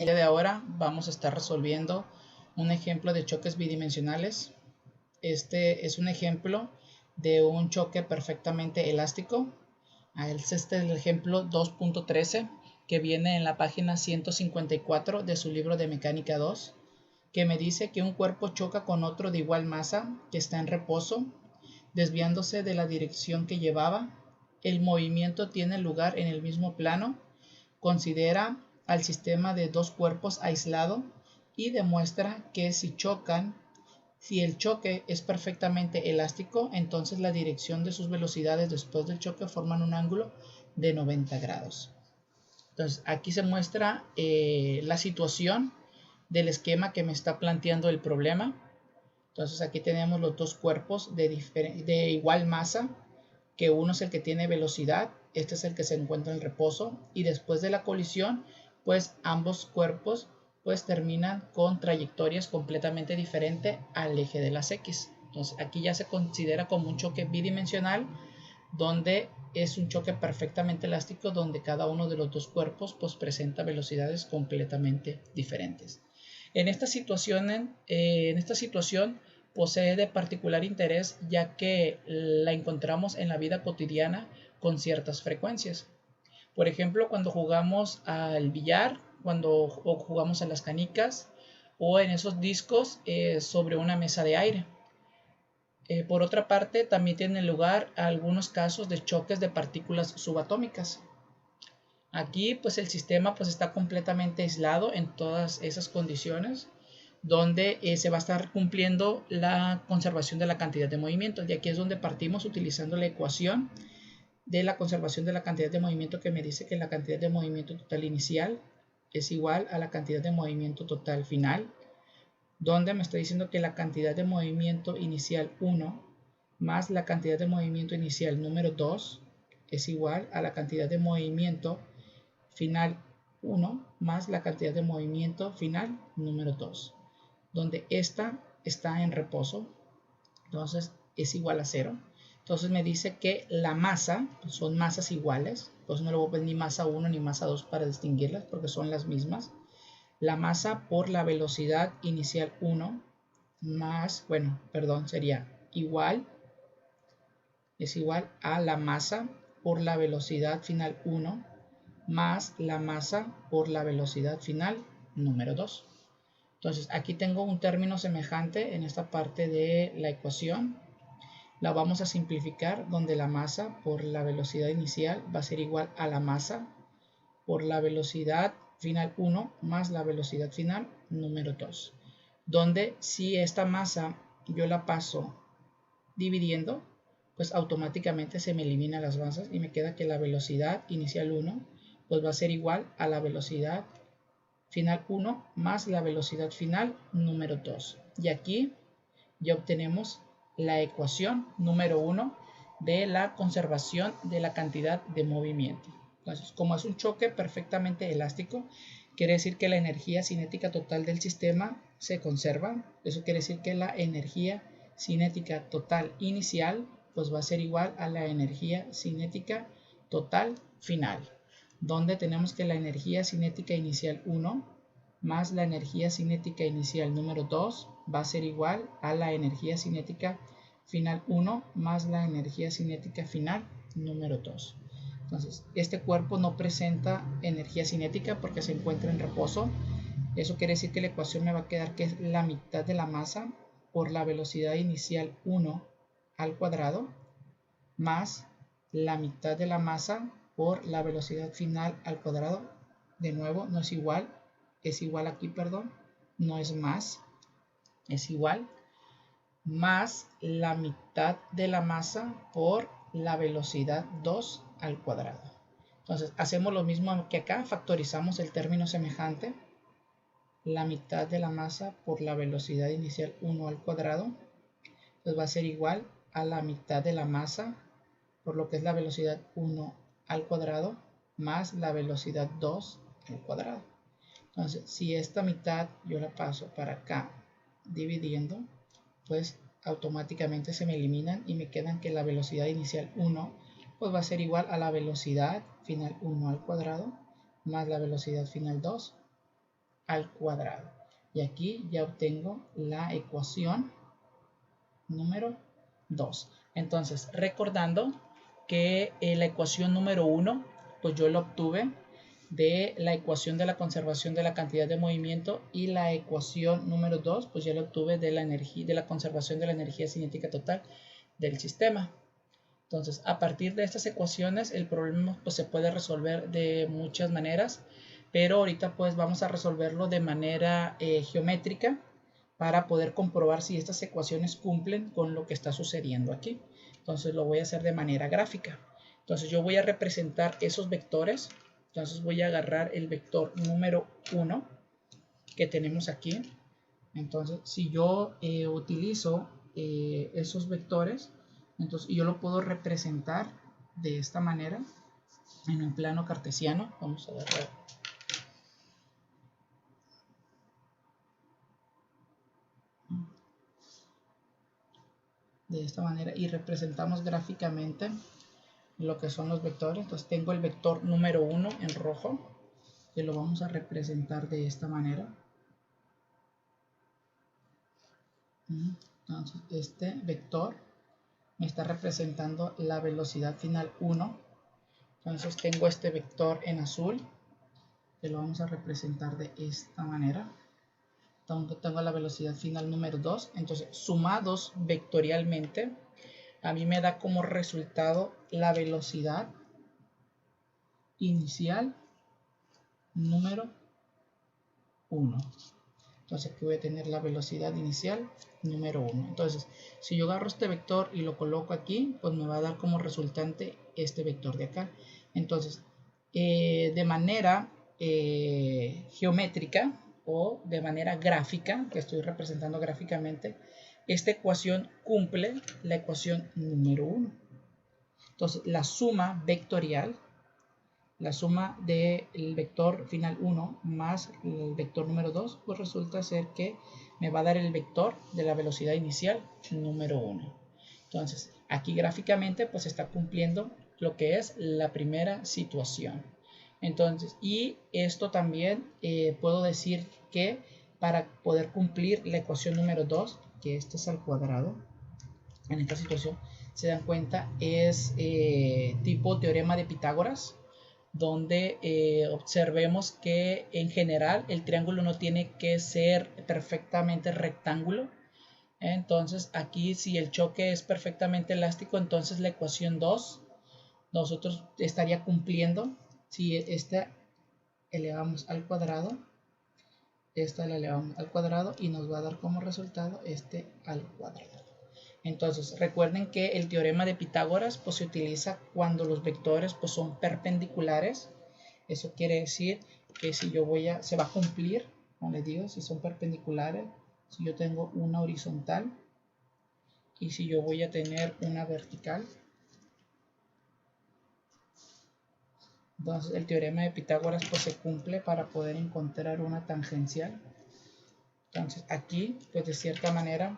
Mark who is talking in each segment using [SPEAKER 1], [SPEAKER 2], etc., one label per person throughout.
[SPEAKER 1] El día de ahora vamos a estar resolviendo un ejemplo de choques bidimensionales. Este es un ejemplo de un choque perfectamente elástico. Este es el ejemplo 2.13 que viene en la página 154 de su libro de Mecánica 2, que me dice que un cuerpo choca con otro de igual masa que está en reposo, desviándose de la dirección que llevaba. El movimiento tiene lugar en el mismo plano. Considera al sistema de dos cuerpos aislado y demuestra que si el choque es perfectamente elástico, entonces la dirección de sus velocidades después del choque forman un ángulo de 90 grados. Entonces aquí se muestra la situación del esquema que me está planteando el problema. Entonces aquí tenemos los dos cuerpos de igual masa, que uno es el que tiene velocidad, este es el que se encuentra en reposo, y después de la colisión, pues ambos cuerpos pues terminan con trayectorias completamente diferentes al eje de las X. Entonces aquí ya se considera como un choque bidimensional, donde es un choque perfectamente elástico, donde cada uno de los dos cuerpos pues presenta velocidades completamente diferentes. En esta situación posee de particular interés, ya que la encontramos en la vida cotidiana con ciertas frecuencias. Por ejemplo, cuando jugamos al billar, o jugamos a las canicas, o en esos discos sobre una mesa de aire. Por otra parte, también tienen lugar algunos casos de choques de partículas subatómicas. Aquí pues el sistema pues está completamente aislado en todas esas condiciones, donde se va a estar cumpliendo la conservación de la cantidad de movimiento. Y aquí es donde partimos utilizando la ecuación de la conservación de la cantidad de movimiento, que me dice que la cantidad de movimiento total inicial es igual a la cantidad de movimiento total final, donde me está diciendo que la cantidad de movimiento inicial 1 más la cantidad de movimiento inicial número 2 es igual a la cantidad de movimiento final 1 más la cantidad de movimiento final número 2, donde esta está en reposo, entonces es igual a 0. Entonces me dice que la masa, pues son masas iguales, pues no le voy a poner ni masa 1 ni masa 2 para distinguirlas porque son las mismas. La masa por la velocidad inicial 1 más, sería igual, es igual a la masa por la velocidad final 1 más la masa por la velocidad final número 2. Entonces aquí tengo un término semejante en esta parte de la ecuación. La vamos a simplificar, donde la masa por la velocidad inicial va a ser igual a la masa por la velocidad final 1 más la velocidad final número 2. Donde si esta masa yo la paso dividiendo, pues automáticamente se me eliminan las masas y me queda que la velocidad inicial 1 pues va a ser igual a la velocidad final 1 más la velocidad final número 2. Y aquí ya obtenemos la ecuación número 1 de la conservación de la cantidad de movimiento. Entonces, como es un choque perfectamente elástico, quiere decir que la energía cinética total del sistema se conserva. Eso quiere decir que la energía cinética total inicial pues va a ser igual a la energía cinética total final, donde tenemos que la energía cinética inicial 1 más la energía cinética inicial número 2 va a ser igual a la energía cinética final 1 más la energía cinética final número 2. Entonces, este cuerpo no presenta energía cinética porque se encuentra en reposo. Eso quiere decir que la ecuación me va a quedar que es la mitad de la masa por la velocidad inicial 1 al cuadrado más la mitad de la masa por la velocidad final al cuadrado. De nuevo, no es igual, es igual aquí, perdón, no es más, es igual, más la mitad de la masa por la velocidad 2 al cuadrado. Entonces, hacemos lo mismo que acá, factorizamos el término semejante, la mitad de la masa por la velocidad inicial 1 al cuadrado, pues va a ser igual a la mitad de la masa por lo que es la velocidad 1 al cuadrado más la velocidad 2 al cuadrado. Entonces, si esta mitad yo la paso para acá dividiendo, pues automáticamente se me eliminan y me quedan que la velocidad inicial 1 pues va a ser igual a la velocidad final 1 al cuadrado más la velocidad final 2 al cuadrado. Y aquí ya obtengo la ecuación número 2. Entonces, recordando que la ecuación número 1, pues yo la obtuve de la ecuación de la conservación de la cantidad de movimiento, y la ecuación número 2, pues ya la obtuve de la energía, de la conservación de la energía cinética total del sistema. Entonces, a partir de estas ecuaciones, el problema pues se puede resolver de muchas maneras, pero ahorita pues vamos a resolverlo de manera geométrica para poder comprobar si estas ecuaciones cumplen con lo que está sucediendo aquí. Entonces lo voy a hacer de manera gráfica. Entonces yo voy a representar esos vectores. Entonces voy a agarrar el vector número 1 que tenemos aquí. Entonces si yo utilizo esos vectores, entonces yo lo puedo representar de esta manera en un plano cartesiano. Vamos a agarrar de esta manera y representamos gráficamente lo que son los vectores. Entonces tengo el vector número 1 en rojo, que lo vamos a representar de esta manera. Entonces este vector me está representando la velocidad final 1. Entonces tengo este vector en azul, que lo vamos a representar de esta manera. Tengo la velocidad final número 2. Entonces sumados vectorialmente, a mí me da como resultado la velocidad inicial número 1. Entonces aquí voy a tener la velocidad inicial número 1. Entonces si yo agarro este vector y lo coloco aquí, pues me va a dar como resultante este vector de acá. Entonces de manera geométrica o de manera gráfica, que estoy representando gráficamente, esta ecuación cumple la ecuación número 1. Entonces la suma vectorial, la suma del vector final 1 más el vector número 2, pues resulta ser que me va a dar el vector de la velocidad inicial número 1. Entonces aquí gráficamente pues está cumpliendo lo que es la primera situación. Entonces, y esto también puedo decir que para poder cumplir la ecuación número 2, que esto es al cuadrado, en esta situación, se dan cuenta, es tipo teorema de Pitágoras, donde observemos que en general el triángulo no tiene que ser perfectamente rectángulo. Entonces aquí si el choque es perfectamente elástico, entonces la ecuación 2 nosotros estaría cumpliendo. Si esta elevamos al cuadrado, esta la elevamos al cuadrado y nos va a dar como resultado este al cuadrado. Entonces recuerden que el teorema de Pitágoras pues se utiliza cuando los vectores pues son perpendiculares. Eso quiere decir que si yo se va a cumplir, como les digo, si son perpendiculares, si yo tengo una horizontal y si yo voy a tener una vertical. Entonces el teorema de Pitágoras pues se cumple para poder encontrar una tangencial. Entonces aquí pues de cierta manera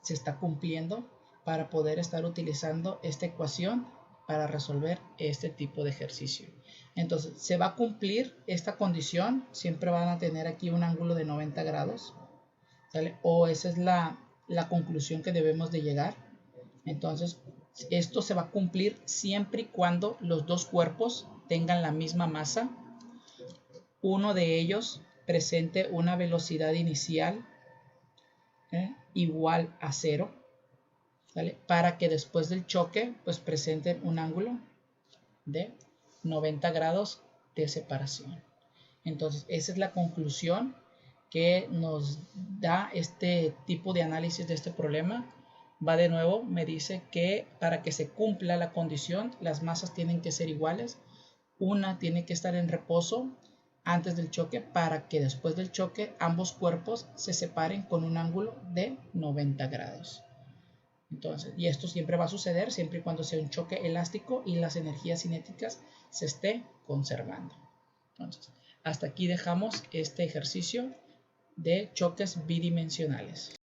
[SPEAKER 1] se está cumpliendo para poder estar utilizando esta ecuación para resolver este tipo de ejercicio. Entonces se va a cumplir esta condición, siempre van a tener aquí un ángulo de 90 grados, ¿sale? O esa es la conclusión que debemos de llegar. Entonces esto se va a cumplir siempre y cuando los dos cuerpos tengan la misma masa, uno de ellos presente una velocidad inicial igual a 0, ¿vale? Para que después del choque pues presenten un ángulo de 90 grados de separación. Entonces esa es la conclusión que nos da este tipo de análisis de este problema. Va de nuevo, me dice que para que se cumpla la condición, las masas tienen que ser iguales. Una tiene que estar en reposo antes del choque para que después del choque ambos cuerpos se separen con un ángulo de 90 grados. Entonces, y esto siempre va a suceder siempre y cuando sea un choque elástico y las energías cinéticas se esté conservando. Entonces, hasta aquí dejamos este ejercicio de choques bidimensionales.